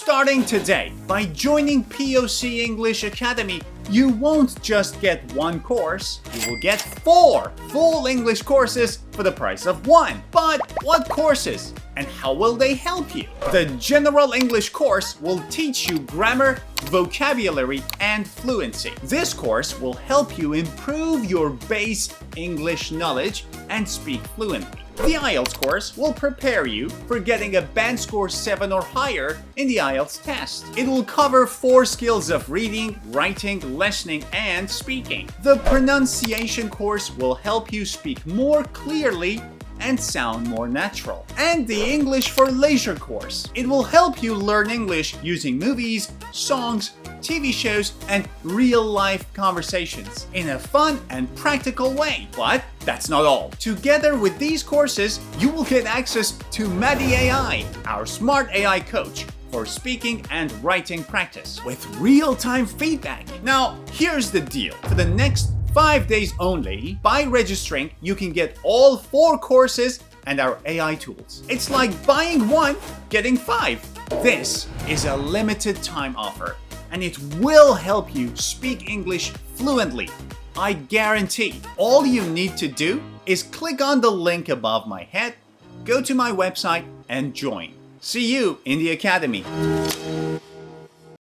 Starting today, by joining POC English Academy, you won't just get one course, you will get 4 full English courses for the price of 1. But what courses? And how will they help you? The General English course will teach you grammar, vocabulary, and fluency. This course will help you improve your base English knowledge and speak fluently. The IELTS course will prepare you for getting a band score 7 or higher in the IELTS test. It will cover 4 skills of reading, writing, listening, and speaking. The pronunciation course will help you speak more clearly and sound more natural. And the English for Leisure course. It will help you learn English using movies, songs, TV shows, and real-life conversations in a fun and practical way. But that's not all. Together with these courses, you will get access to Maddie AI, our smart AI coach, for speaking and writing practice with real-time feedback. Now, here's the deal. For the next 5 days only, by registering, you can get all 4 courses and our AI tools. It's like buying 1, getting 5. This is a limited time offer, and it will help you speak English fluently. I guarantee. All you need to do is click on the link above my head, go to my website, and join. See you in the Academy.